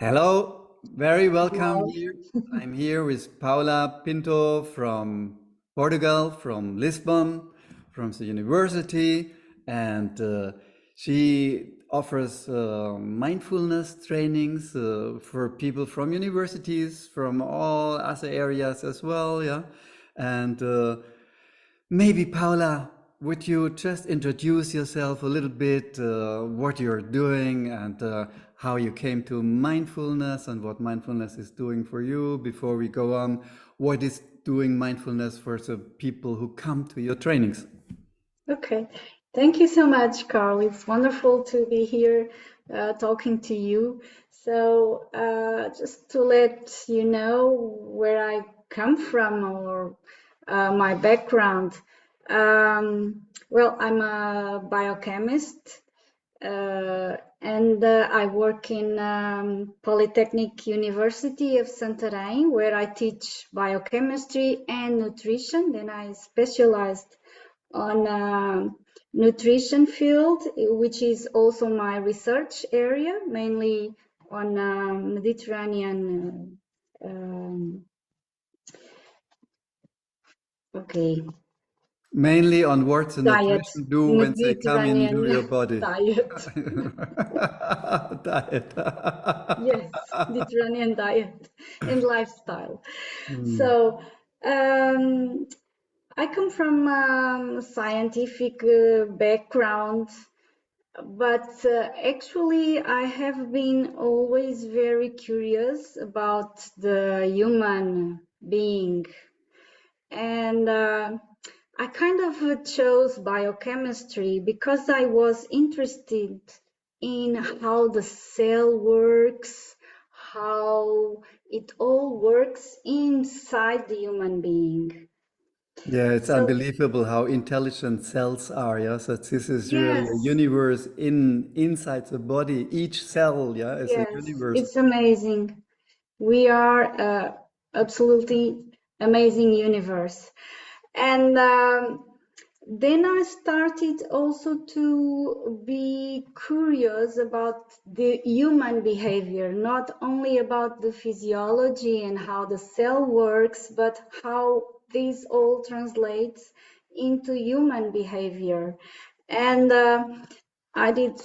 Hello, very welcome Wow. here. I'm here with Paula Pinto from Portugal, from Lisbon, from the university, and she offers mindfulness trainings for people from universities, from all other areas as well. Yeah, and maybe Paula, would you just introduce yourself a little bit, what you're doing and how you came to mindfulness and what mindfulness is doing for you before we go on? What is doing mindfulness for the people who come to your trainings? Okay. Thank you so much, Carl. It's wonderful to be here talking to you. So, just to let you know where I come from or my background. Well, I'm a biochemist and I work in Polytechnic University of Santarém, where I teach biochemistry and nutrition. Then I specialized on nutrition field, which is also my research area, mainly on Mediterranean. Okay, Mainly on what the diet, nutrition do when they come into Mediterranean your body. diet. Diet. Yes, Mediterranean diet and lifestyle. Hmm. So I come from scientific background. But actually, I have been always very curious about the human being. And I kind of chose biochemistry because I was interested in how the cell works, how it all works inside the human being. Yeah, it's So, unbelievable how intelligent cells are. Yeah, so this is really a yes, universe inside the body. Each cell, yeah, is a yes, universe. it's amazing. We are absolutely amazing universe. And then I started also to be curious about the human behavior, not only about the physiology and how the cell works, but how this all translates into human behavior. And I did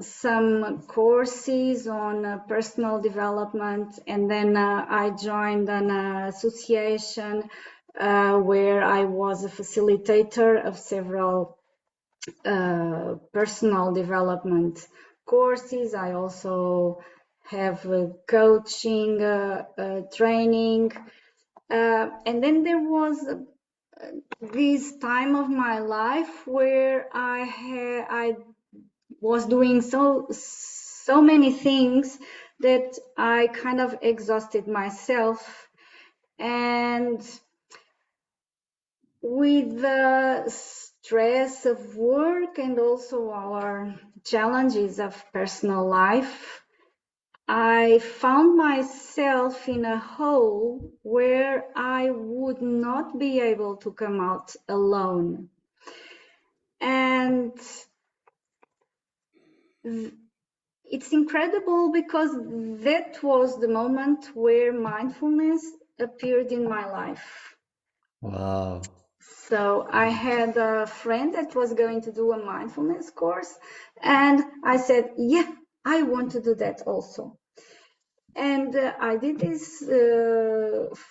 some courses on personal development, and then I joined an association where I was a facilitator of several personal development courses. I also have coaching training, and then there was this time of my life where I was doing so many things that I kind of exhausted myself. And with the stress of work and also our challenges of personal life, I found myself in a hole where I would not be able to come out alone. And it's incredible because that was the moment where mindfulness appeared in my life. Wow. So I had a friend that was going to do a mindfulness course, and I said, yeah, I want to do that also. And I did this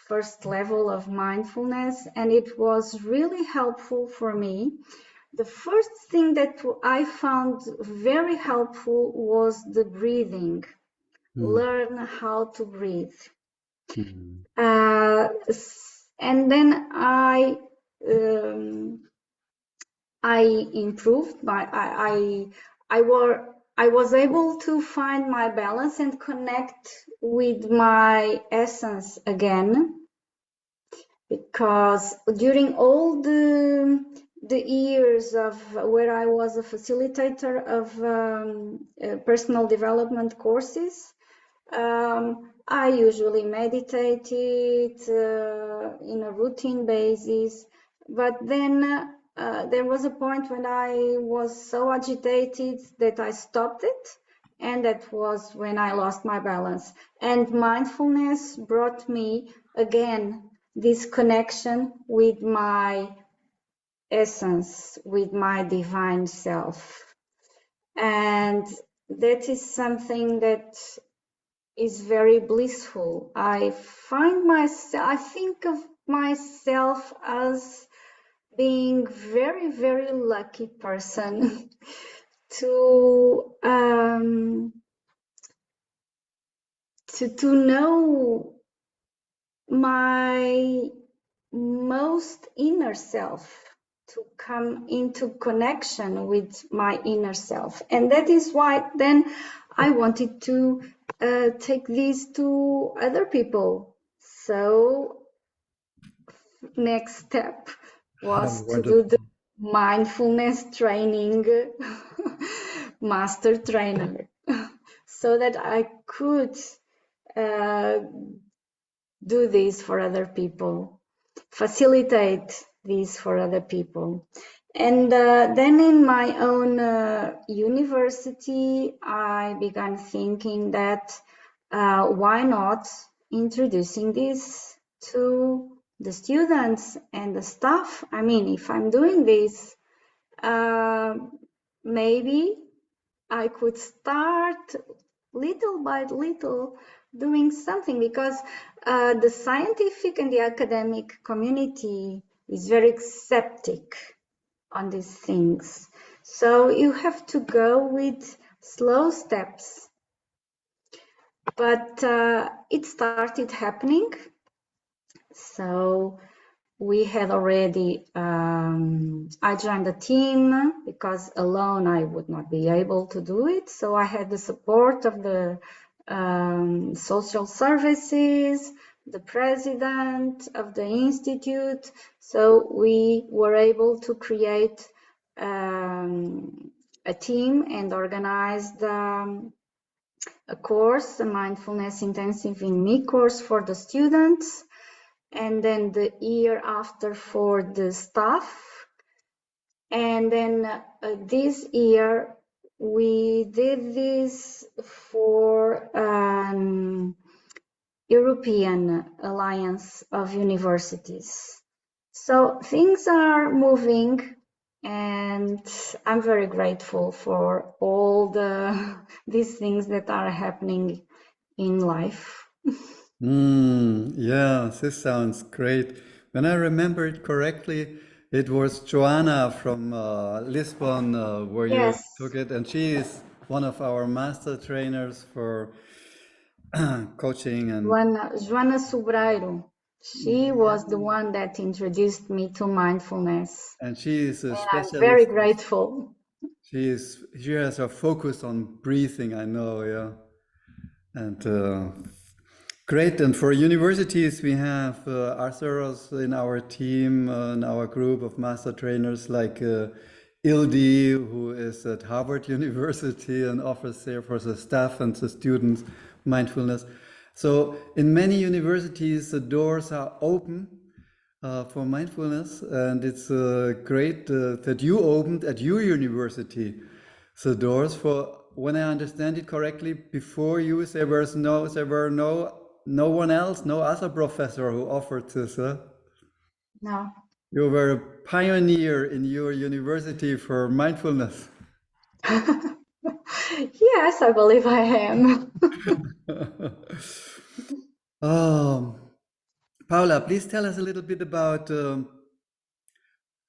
first level of mindfulness, and it was really helpful for me. The first thing that I found very helpful was the breathing. Hmm. Learn how to breathe. Hmm. And then um, I improved my I was able to find my balance and connect with my essence again, because during all the years of where I was a facilitator of personal development courses, I usually meditated in a routine basis, but then there was a point when I was so agitated that I stopped it, and that was when I lost my balance. And mindfulness brought me again this connection with my essence, with my divine self. And that is something that is very blissful. I think of myself as being very, very lucky person to know my most inner self, to come into connection with my inner self. And that is why then I wanted to take this to other people. So next step was to do the Wonderful. mindfulness training master trainer so that I could uh, do this for other people, facilitate this for other people. And then in my own university, I began thinking that why not introducing this to the students and the staff? I mean, if I'm doing this, maybe I could start little by little doing something, because the scientific and the academic community is very skeptic on these things. So you have to go with slow steps. But it started happening. So we had already, I joined the team because alone I would not be able to do it. So I had the support of the social services, the president of the institute. So we were able to create a team and organized a course, a mindfulness intensive in me course for the students, and then the year after for the staff. And then this year we did this for European Alliance of Universities. So things are moving, and I'm very grateful for all these things that are happening in life. Yeah, this sounds great. When I remember it correctly, it was Joanna from Lisbon where you Yes, took it, and she is one of our master trainers for coaching, and Joana Sobreiro. She was the one that introduced me to mindfulness, she is a and I'm very specialist. grateful. She has a focus on breathing, I know, yeah. And great. And for universities, we have Arthurs in our team, in our group of master trainers, like Ildi, who is at Harvard University and offers there for the staff and the students mindfulness. So in many universities, the doors are open for mindfulness, and it's great that you opened at your university the doors. For, when I understand it correctly, before you there were no one else, no other professor who offered this. No. You were a pioneer in your university for mindfulness. Yes, I believe I am. um, Paula, please tell us a little bit about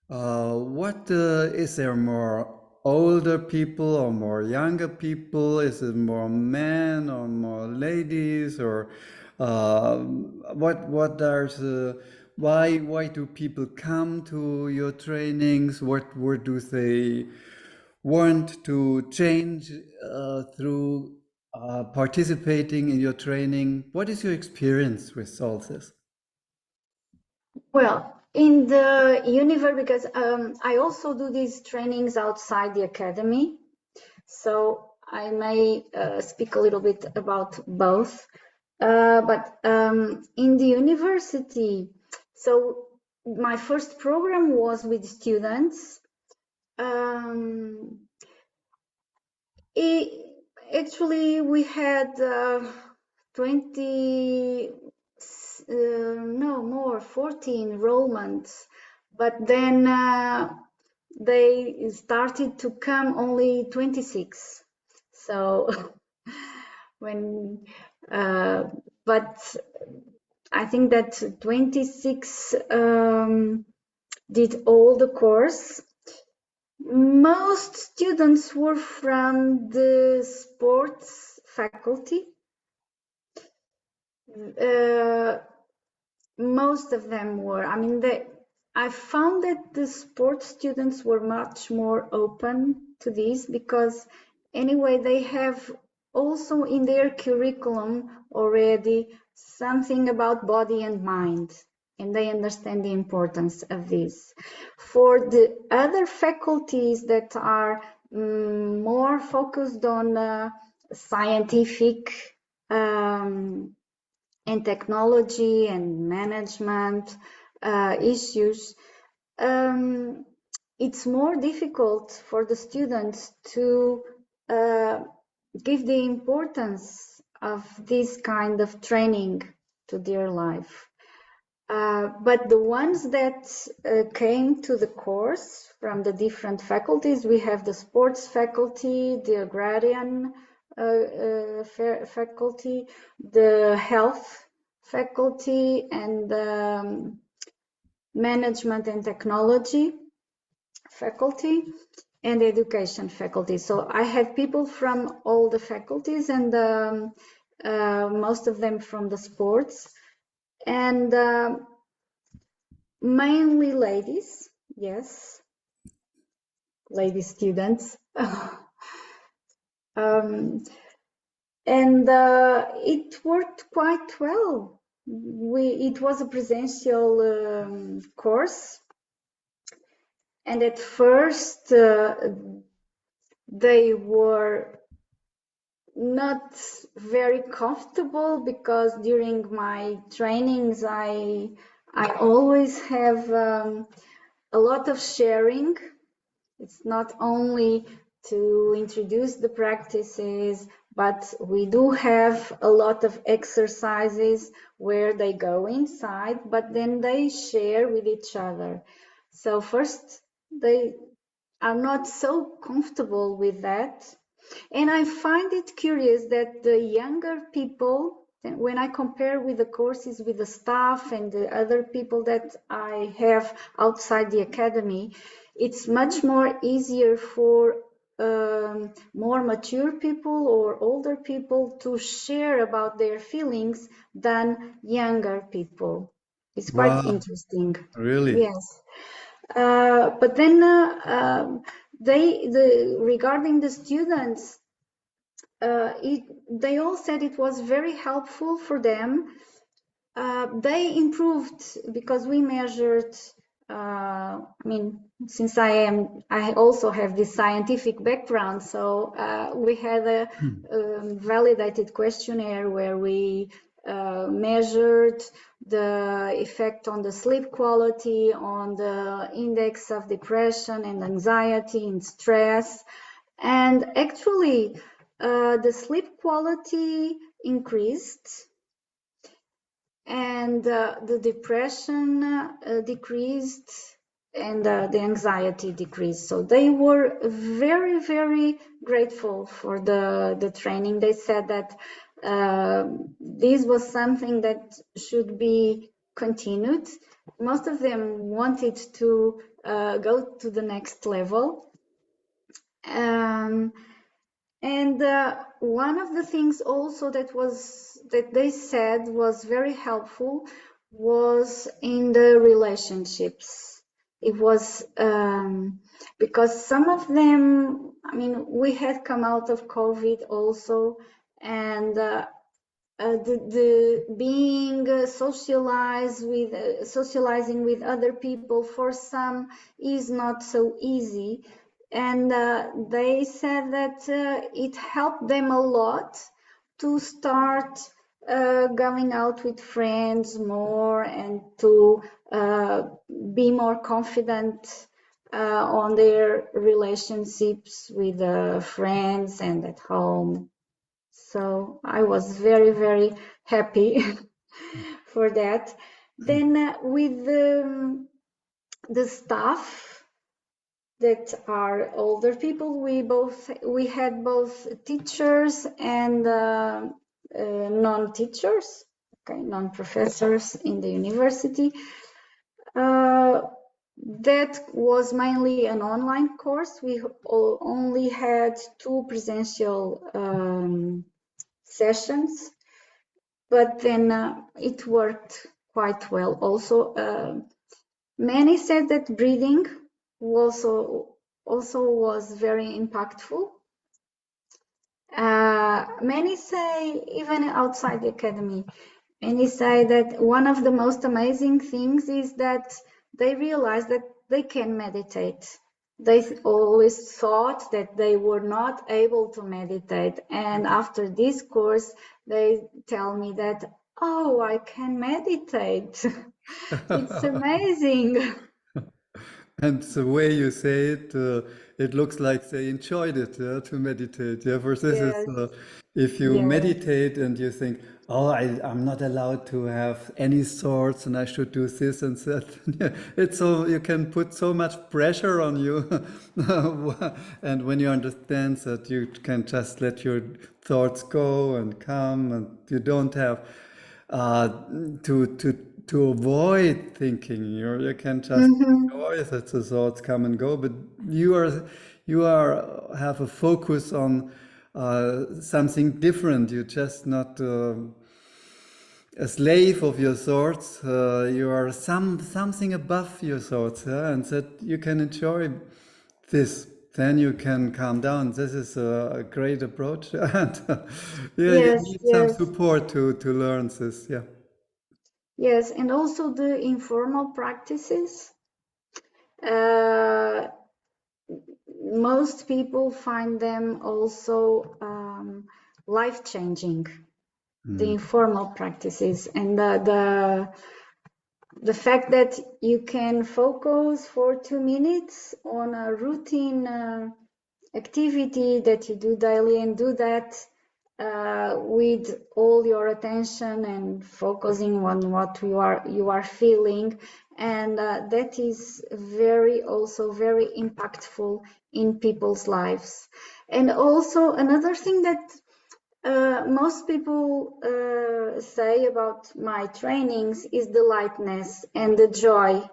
what is there more older people or more younger people? Is it more men or more ladies? Or what are the why do people come to your trainings? What do they want to change through participating in your training? What is your experience with all this? Well, in the universe, because I also do these trainings outside the academy, so I may speak a little bit about both. But in the university, so my first program was with students. Um, it, Actually, we had 20, no more, 40 enrollments, but then they started to come only 26. So when, but I think that 26 did all the course. Most students were from the sports faculty. Most of them were. I mean, I found that the sports students were much more open to this because anyway, they have also in their curriculum already something about body and mind, and they understand the importance of this. For the other faculties that are more focused on scientific and technology and management issues, it's more difficult for the students to give the importance of this kind of training to their life. But the ones that came to the course from the different faculties, we have the sports faculty, the agrarian faculty, the health faculty, and management and technology faculty, and education faculty. So I have people from all the faculties, and most of them from the sports, and mainly ladies, yes, lady students. And it worked quite well. It was a presential course, and at first they were not very comfortable because during my trainings I always have a lot of sharing. It's not only to introduce the practices, but we do have a lot of exercises where they go inside, but then they share with each other. So first, they are not so comfortable with that. And I find it curious that the younger people, when I compare with the courses with the staff and the other people that I have outside the academy, it's much more easier for more mature people or older people to share about their feelings than younger people. It's quite Wow, interesting. really? Yes. But then regarding the students, they all said it was very helpful for them. They improved because we measured. I mean, since I also have this scientific background, so we had a validated questionnaire where we measured the effect on the sleep quality, on the index of depression and anxiety and stress. And actually, the sleep quality increased and the depression decreased and the anxiety decreased. So they were very, very grateful for the training. They said that this was something that should be continued. Most of them wanted to go to the next level. And one of the things also that they said was very helpful was in the relationships. It was because some of them, I mean, we had come out of COVID also, and the being socializing with other people for some is not so easy, and they said that it helped them a lot to start going out with friends more and to be more confident on their relationships with friends and at home So I was very, very happy for that. Then with the staff that are older people, we had both teachers and non-teachers, okay, non-professors in the university. That was mainly an online course. We only had 2 presential sessions, but then it worked quite well. Also, many said that breathing also was very impactful. Many say, even outside the academy, many say that one of the most amazing things is that they realize that they can meditate. They always thought that they were not able to meditate. And after this course, they tell me that, oh, I can meditate. It's amazing. And the way you say it, it looks like they enjoyed it, yeah, to meditate. Yeah, for this is Yes, if you yes. meditate and you think, oh, I'm not allowed to have any thoughts and I should do this and that. Yeah, it's so you can put so much pressure on you. And when you understand that you can just let your thoughts go and come and you don't have uh, to avoid thinking. You can just Mm-hmm. enjoy that the thoughts come and go, but you are have a focus on something different. You're just not a slave of your thoughts. You are something above your thoughts, yeah? And that you can enjoy this. Then you can calm down. This is a great approach, and yeah, you Yes, need some yes, support to learn this. Yeah. yes. And also the informal practices. Uh, Most people find them also life-changing, the informal practices, and the fact that you can focus for 2 minutes on a routine activity that you do daily and do that with all your attention and focusing on what you are feeling, and that is also very impactful in people's lives. And also another thing that most people say about my trainings is the lightness and the joy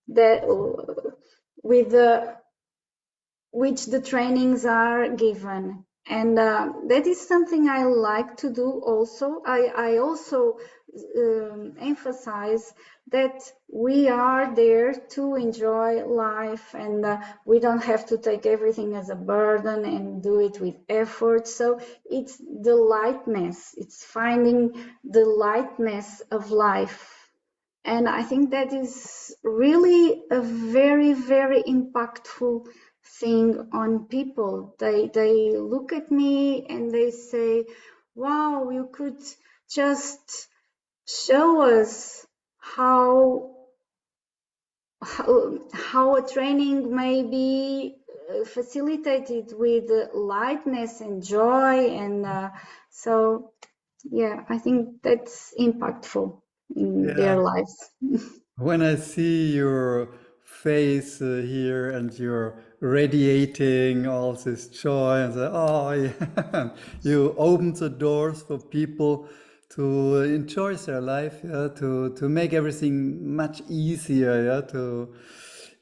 that with the which the trainings are given. And that is something I like to do also. I also emphasize that we are there to enjoy life, and we don't have to take everything as a burden and do it with effort. So it's the lightness, it's finding the lightness of life. And I think that is really a very, very impactful thing on people. They look at me and they say, wow, you could just show us how a training may be facilitated with lightness and joy. And so, yeah, I think that's impactful in their Yeah. lives. When I see your face here and you're radiating all this joy and say, oh, yeah, you open the doors for people to enjoy their life, yeah, to make everything much easier, yeah,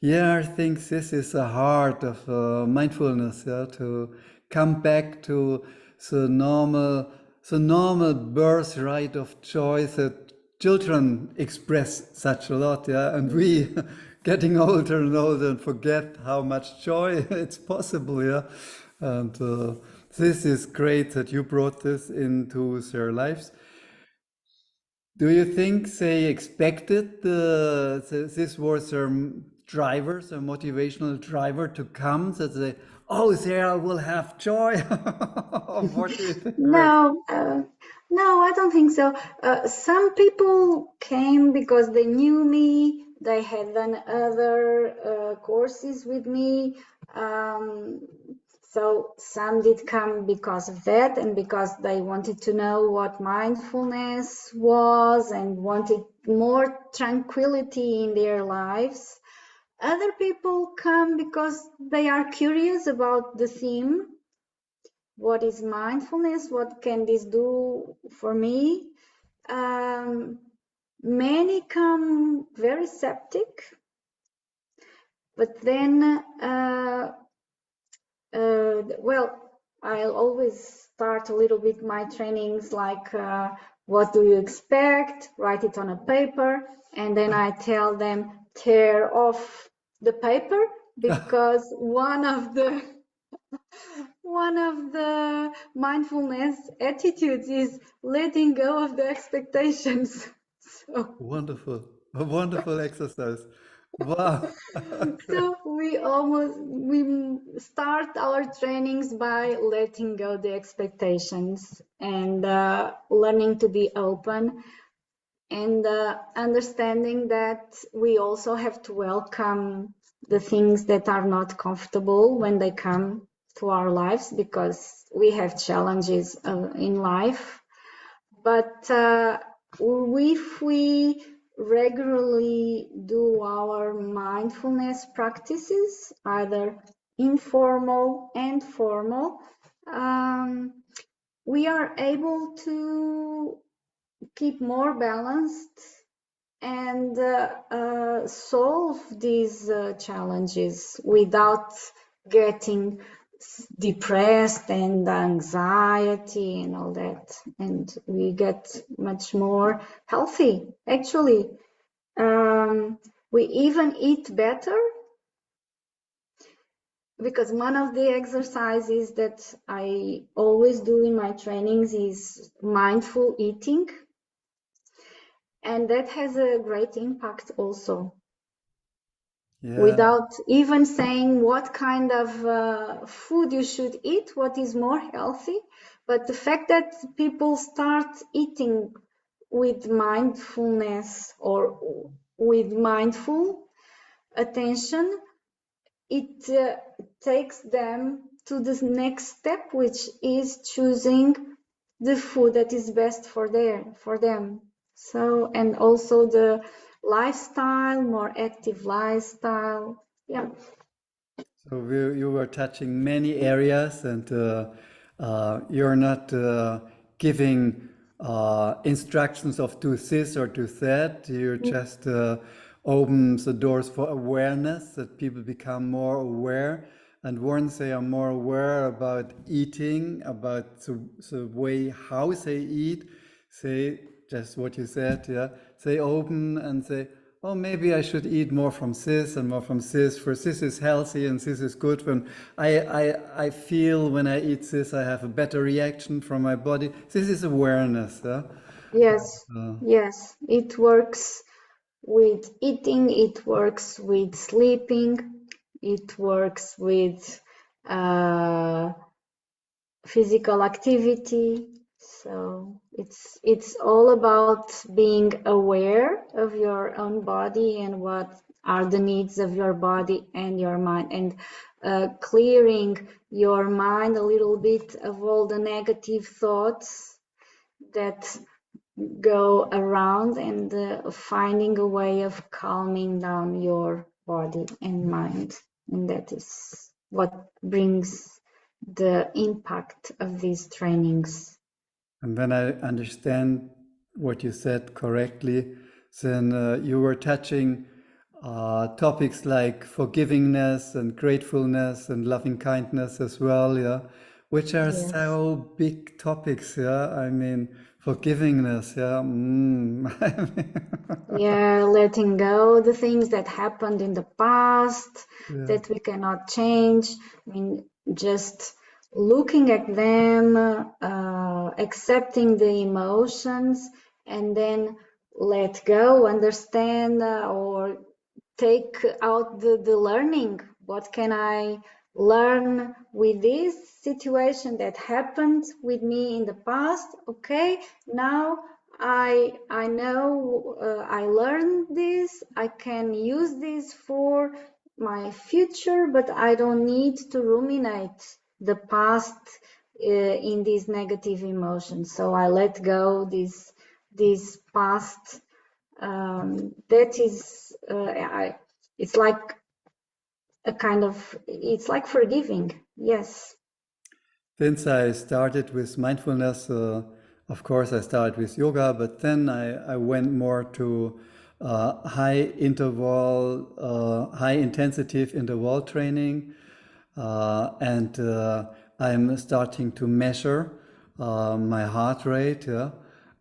yeah, I think this is the heart of mindfulness, yeah, to come back to the normal birthright of joy that children express such a lot, yeah, and we getting older and older and forget how much joy it's possible, yeah, and this is great that you brought this into their lives. Do you think they expected this was their driver, their motivational driver to come? That they, oh, there I will have joy. What do you think? No, no, I don't think so. Some people came because they knew me. They had done other courses with me. Um, So some did come because of that and because they wanted to know what mindfulness was and wanted more tranquility in their lives. Other people come because they are curious about the theme. What is mindfulness? What can this do for me? Many come very skeptic, but then well, I'll always start a little bit my trainings like, what do you expect? Write it on a paper. And then I tell them, tear off the paper, because one of the mindfulness attitudes is letting go of the expectations. So Wonderful. A wonderful exercise. Wow. So we start our trainings by letting go the expectations and learning to be open and understanding that we also have to welcome the things that are not comfortable when they come to our lives, because we have challenges in life. But if we regularly do our mindfulness practices, either informal and formal, we are able to keep more balanced and solve these challenges without getting depressed and anxiety and all that, and we get much more healthy actually. We even eat better, because one of the exercises that I always do in my trainings is mindful eating, and that has a great impact also, Yeah. without even saying what kind of food you should eat, what is more healthy. But the fact that people start eating with mindfulness or with mindful attention, it takes them to the next step, which is choosing the food that is best for them. So, and also the lifestyle, more active lifestyle. Yeah. So you were touching many areas, and you're not giving instructions of do this or do that. You just open the doors for awareness, that people become more aware. And once they are more aware about eating, about the way how they eat, they, just what you said, yeah, they open and say, oh, maybe I should eat more from this and more from this, for this is healthy and this is good. When I feel when I eat this, I have a better reaction from my body. This is awareness. Yeah? Yes. Yes. It works with eating. It works with sleeping. It works with uh, physical activity. So it's all about being aware of your own body and what are the needs of your body and your mind, and clearing your mind a little bit of all the negative thoughts that go around, and finding a way of calming down your body and mind. And that is what brings the impact of these trainings. And when I understand what you said correctly, then you were touching topics like forgivingness and gratefulness and loving kindness as well, yeah, which are Yes. so big topics, yeah. I mean, forgivingness, yeah. Yeah, letting go the things that happened in the past Yeah. that we cannot change. I mean, just looking at them, accepting the emotions, and then let go, understand, or take out the learning. What can I learn with this situation that happened with me in the past? Okay, now I know, I learned this. I can use this for my future, but I don't need to ruminate the past in these negative emotions. So I let go this past. That is, it's like a kind of, it's like forgiving. Yes. Since I started with mindfulness, of course, I started with yoga, but then I went more to high interval, high intensity interval training, and I'm starting to measure my heart rate. Yeah?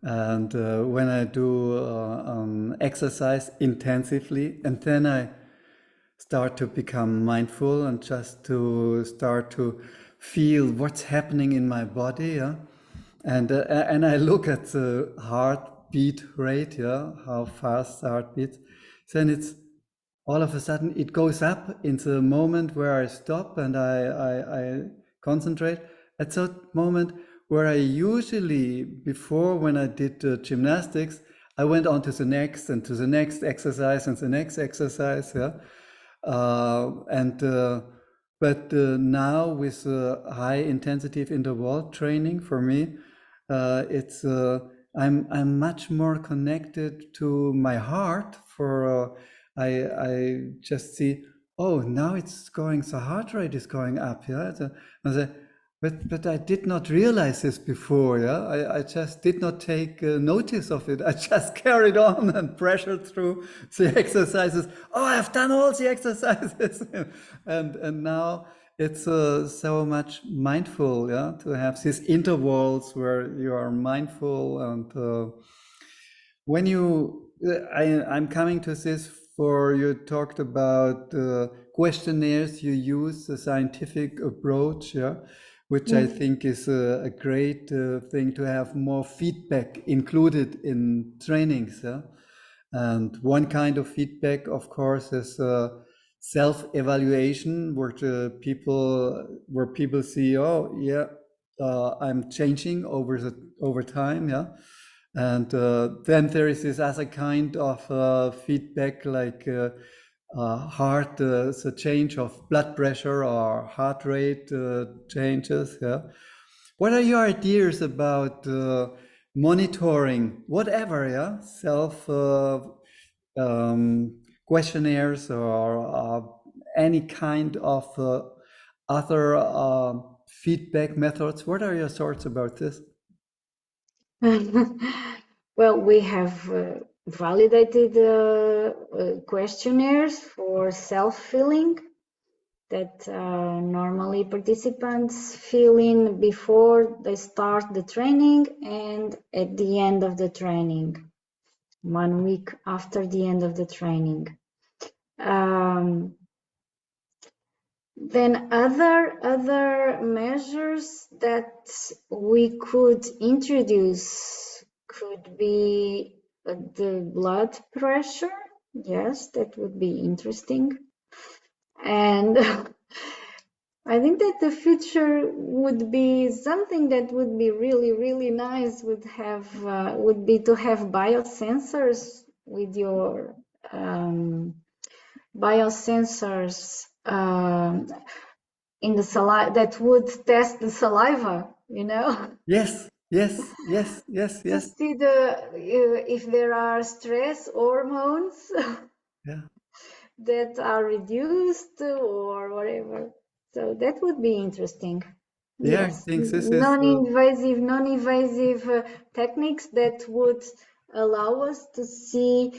And when I do exercise intensively, and then I start to become mindful and just to start to feel what's happening in my body, yeah? And I look at the heartbeat rate, yeah, how fast the heart beats, then it's all of a sudden it goes up in the moment where I stop and I concentrate. At that moment where I usually, before when I did gymnastics, I went on to the next and to the next exercise and the next exercise, yeah. And but now with high intensity interval training for me, it's I'm much more connected to my heart. For I just see, oh, now it's going, the heart rate is going up. Yeah, I say, but I did not realize this before. Yeah, I just did not take notice of it. I just carried on and pressured through the exercises. Oh, I've done all the exercises, and now it's so much mindful. Yeah, to have these intervals where you are mindful and. When you, I'm coming to this for you talked about questionnaires you use, the scientific approach, yeah, which I think is a great thing to have more feedback included in trainings. Yeah? And one kind of feedback, of course, is self-evaluation, where people see, oh yeah, I'm changing over time, yeah. And then there is this other kind of feedback, like heart, the change of blood pressure or heart rate changes. Yeah. What are your ideas about monitoring, whatever, yeah, self questionnaires or any kind of other feedback methods? What are your thoughts about this? Well, we have validated questionnaires for self-filling that normally participants fill in before they start the training and at the end of the training, 1 week after the end of the training. Then other measures that we could introduce could be the blood pressure. Yes, that would be interesting. And I think that the future would be something that would be really, really nice, would be to have biosensors with your biosensors in the saliva that would test the saliva, you know, Yes, yes, yes, yes, to yes. see if there are stress hormones Yeah, that are reduced or whatever. So that would be interesting. yeah. I Yes, think this is non-invasive techniques that would allow us to see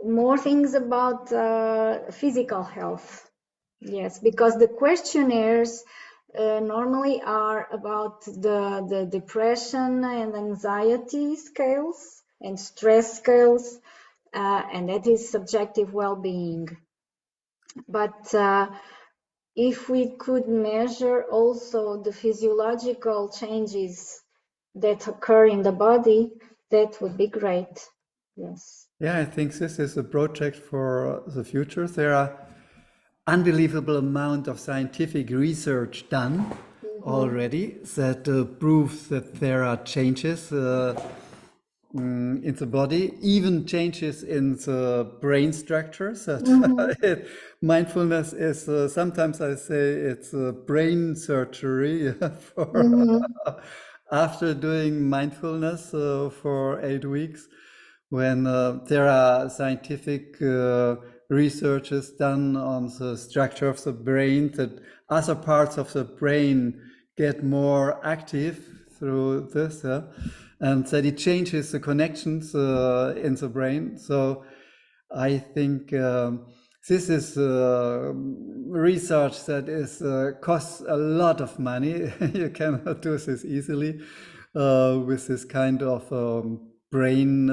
more things about physical health. Yes, because the questionnaires normally are about the depression and anxiety scales and stress scales, and that is subjective well-being. But if we could measure also the physiological changes that occur in the body, that would be great. Yes. yeah. I think this is a project for the future. There are unbelievable amount of scientific research done already that proves that there are changes in the body, even changes in the brain structures. That Mm-hmm. mindfulness is sometimes I say it's a brain surgery for Mm-hmm. after doing mindfulness for 8 weeks, when there are scientific researches done on the structure of the brain, that other parts of the brain get more active through this, and that it changes the connections in the brain. So I think this is research that is costs a lot of money. You cannot do this easily with this kind of brain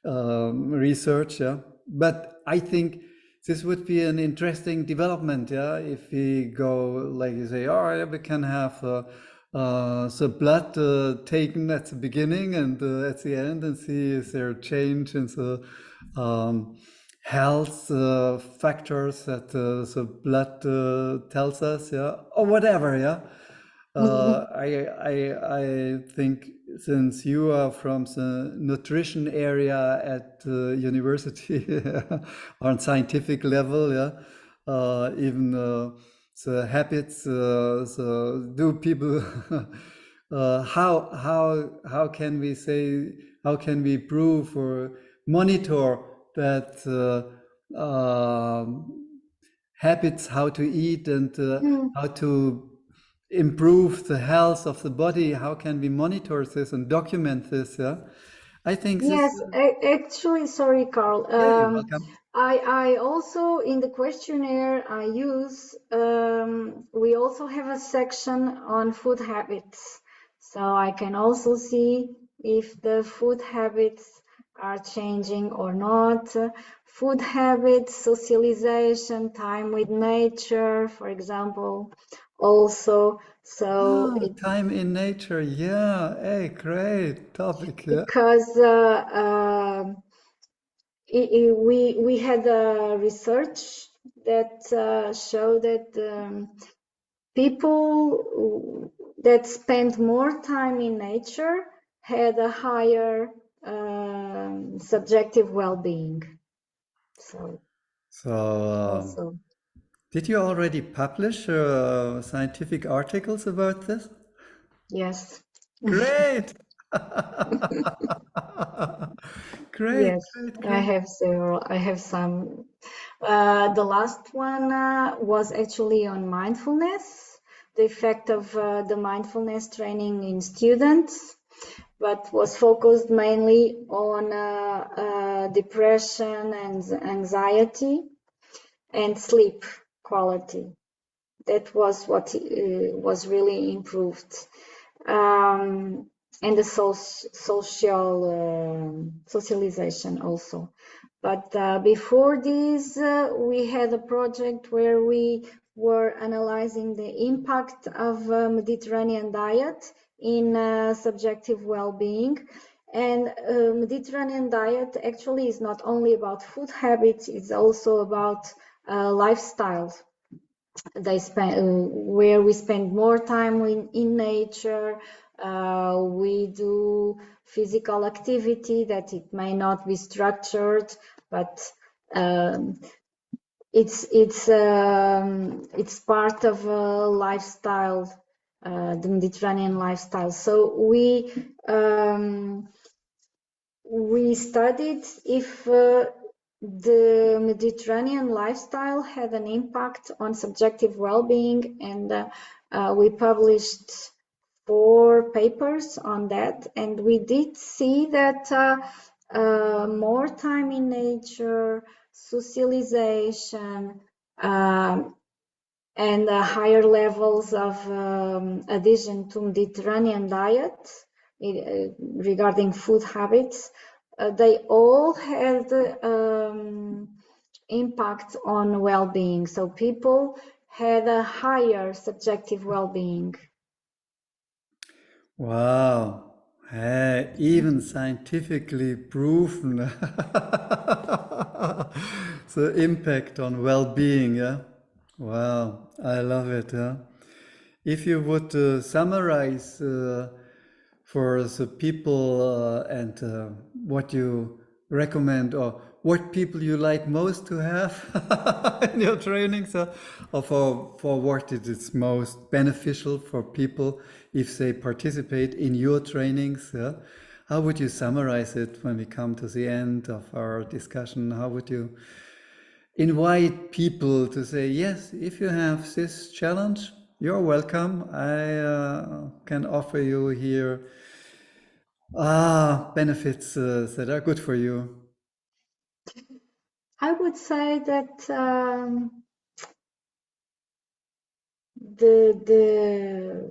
research. Yeah, but I think this would be an interesting development. Yeah, if we go like you say, oh, yeah, we can have. The blood taken at the beginning and at the end, and see is there a change in the health factors that the blood tells us, yeah, or whatever, yeah. Mm-hmm. I think since you are from the nutrition area at university on scientific level, yeah, even the habits, the do people, how can we say, how can we prove or monitor that habits, how to eat and how to improve the health of the body, how can we monitor this and document this, yeah, I think this, Yes, actually, sorry, Carl. yeah, you're welcome. I also in the questionnaire I use, we also have a section on food habits. So I can also see if the food habits are changing or not. Food habits, socialization, time with nature, for example, also. So Ah, time in nature, yeah, hey, great topic, yeah. because we had a research that showed that people that spend more time in nature had a higher subjective well-being. So So also, did you already publish scientific articles about this? yes. Great. Great, Yes, great, I great. have several. I have some. The last one was actually on mindfulness, the effect of the mindfulness training in students, but was focused mainly on depression and anxiety and sleep quality. That was what was really improved. Um, and the socialization also. But before this, we had a project where we were analyzing the impact of Mediterranean diet in subjective well-being. And Mediterranean diet actually is not only about food habits, it's also about lifestyle. They spend where we spend more time in nature. We do physical activity that it may not be structured, but um, it's part of a lifestyle, the Mediterranean lifestyle. So we studied if the Mediterranean lifestyle had an impact on subjective well-being, and we published 4 papers on that, and we did see that more time in nature, socialization, and higher levels of adhesion to Mediterranean diet regarding food habits, they all had impact on well-being. So people had a higher subjective well-being. Wow. Hey, even scientifically proven the impact on well-being, yeah. Wow, I love it, yeah. If you would summarize for the people and what you recommend or what people you like most to have in your trainings, or for what it is most beneficial for people if they participate in your trainings. How would you summarize it when we come to the end of our discussion? How would you invite people to say, yes, if you have this challenge, you're welcome. I can offer you here benefits that are good for you. I would say that the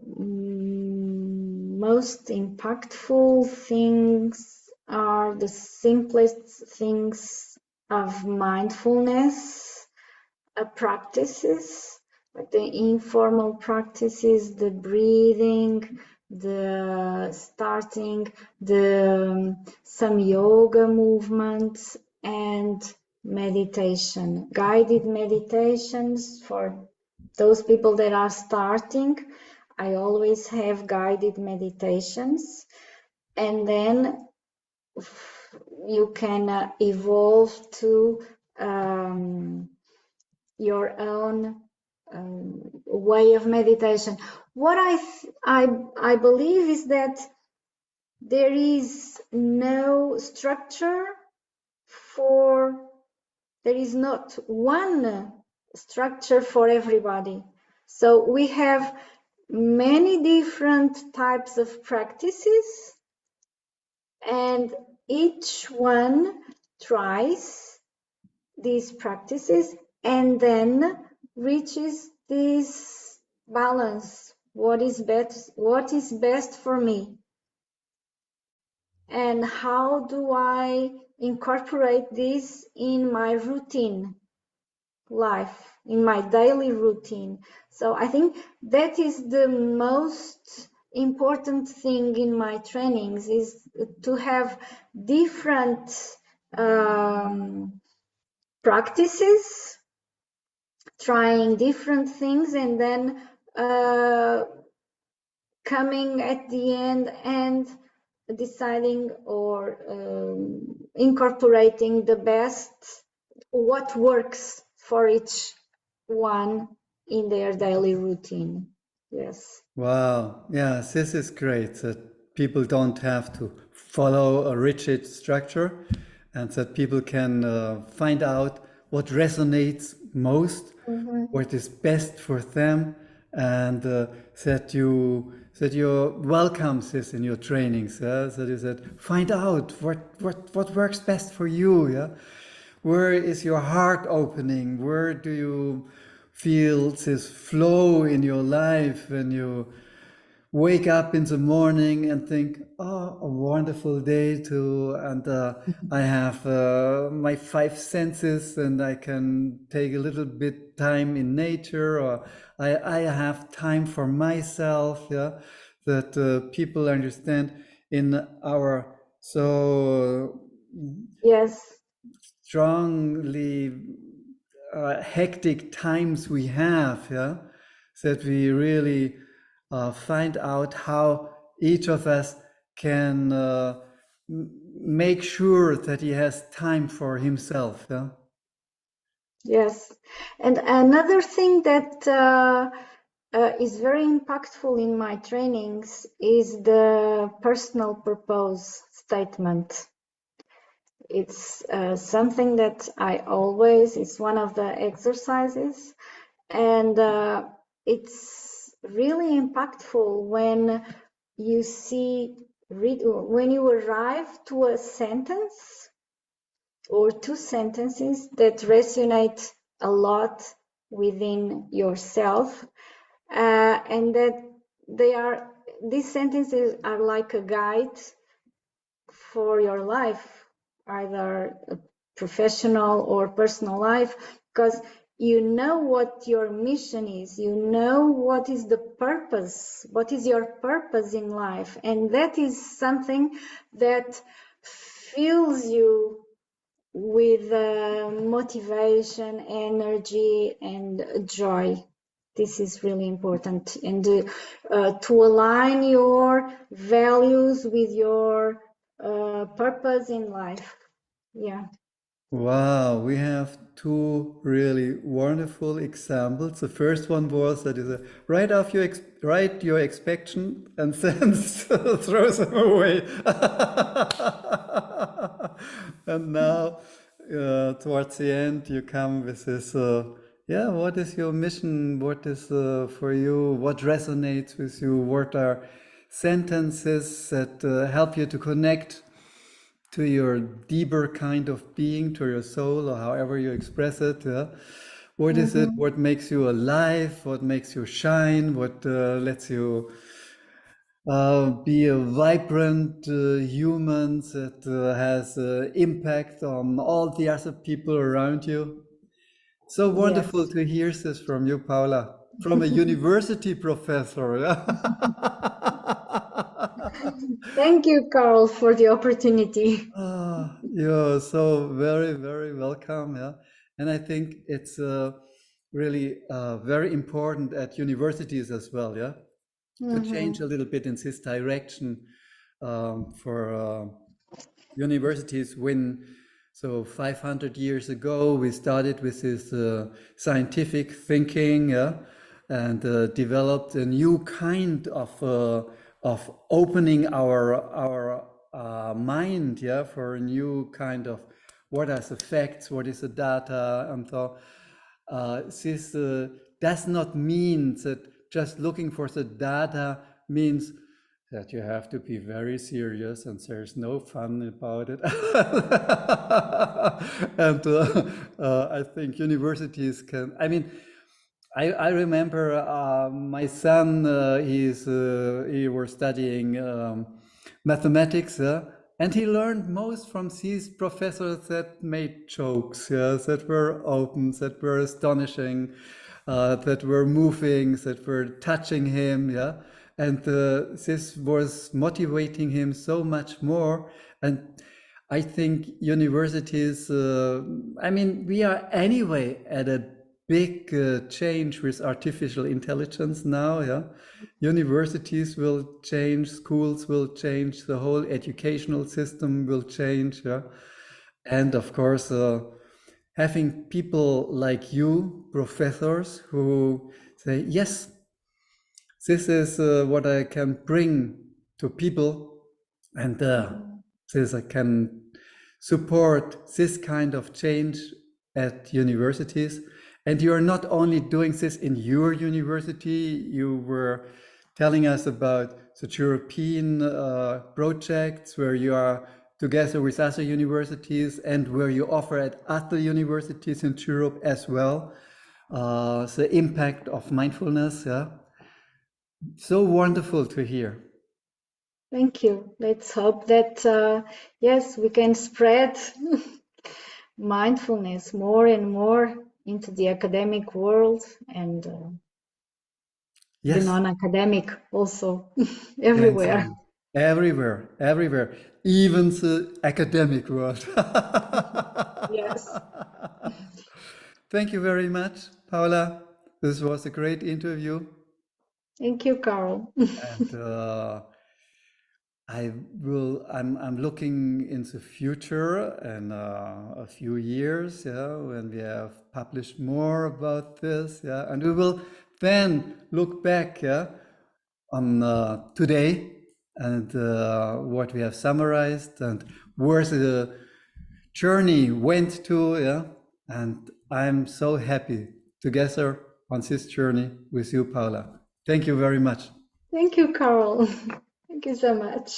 most impactful things are the simplest things of mindfulness practices, like the informal practices, the breathing, the starting, the some yoga movements, and meditation, guided meditations for those people that are starting. I always have guided meditations, and then you can evolve to your own way of meditation. What I believe is that there is no structure for, there is not one structure for everybody. So we have many different types of practices, and each one tries these practices and then reaches this balance. What is best for me? And how do I incorporate this in my routine life, in my daily routine? So I think that is the most important thing in my trainings, is to have different practices, trying different things, and then coming at the end and deciding or incorporating the best, what works for each one in their daily routine. Yes. Wow. Yes, this is great that people don't have to follow a rigid structure and that people can find out what resonates most, Mm-hmm. what is best for them, and that you welcome this in your trainings. That is that find out what works best for you. Yeah, where is your heart opening? Where do you feel this flow in your life when you wake up in the morning and think, oh, a wonderful day to, and I have my five senses and I can take a little bit time in nature, or I have time for myself. Yeah, that people understand in our so Yes. strongly hectic times we have, yeah, that we really find out how each of us can make sure that he has time for himself. Yeah. Yes. And another thing that is very impactful in my trainings is the personal purpose statement. It's something that I always, it's one of the exercises, and it's really impactful when you see, when you arrive to a sentence or two sentences that resonate a lot within yourself, and that these sentences are like a guide for your life, either a professional or personal life, because you know what your mission is, you know what is the purpose, what is your purpose in life, and that is something that fills you with motivation, energy, and joy. this is really important, and to align your values with your purpose in life. Yeah. Wow, we have two really wonderful examples. The first one was that is a write your expectation and then throw them away. And now, towards the end, you come with this. Yeah, what is your mission? What is for you? What resonates with you? What are sentences that help you to connect to your deeper kind of being, to your soul, or however you express it? Yeah? What is it? What makes you alive? What makes you shine? What lets you be a vibrant human that has impact on all the other people around you? So wonderful Yes. to hear this from you, Paula, from a university professor. Thank you, Carl, for the opportunity. You're so very, very welcome. Yeah. And I think it's really very important at universities as well. Yeah. To change a little bit in this direction for universities. When so 500 years ago we started with this scientific thinking, yeah, and developed a new kind of opening our mind, yeah, for a new kind of what are the facts, what is the data, and so this does not mean that just looking for the data means that you have to be very serious and there's no fun about it. And I think universities can, I mean, I remember my son, he was studying mathematics, and he learned most from these professors that made jokes, that were open, that were astonishing, that were moving, that were touching him, yeah. And this was motivating him so much more. And I think universities, I mean, we are anyway at a big change with artificial intelligence now, yeah. Universities will change, schools will change, the whole educational system will change, yeah. And of course, having people like you, professors, who say, yes, this is what I can bring to people, and this I can support this kind of change at universities. And you are not only doing this in your university, you were telling us about the European projects where you are together with other universities and where you offer at other universities in Europe as well. The impact of mindfulness, yeah. So wonderful to hear. Thank you. Let's hope that, yes, we can spread mindfulness more and more into the academic world and the Yes, non-academic also, and everywhere. everywhere, everywhere, even the academic world. Yes. Thank you very much, Paula. This was a great interview, Thank you, Carl. and I'm looking in the future and a few years, yeah, when we have published more about this, yeah, and we will then look back, yeah, on today and what we have summarized and where the journey went to, yeah. And I'm so happy together on this journey with you, Paula. Thank you very much. Thank you, Carl. Thank you so much.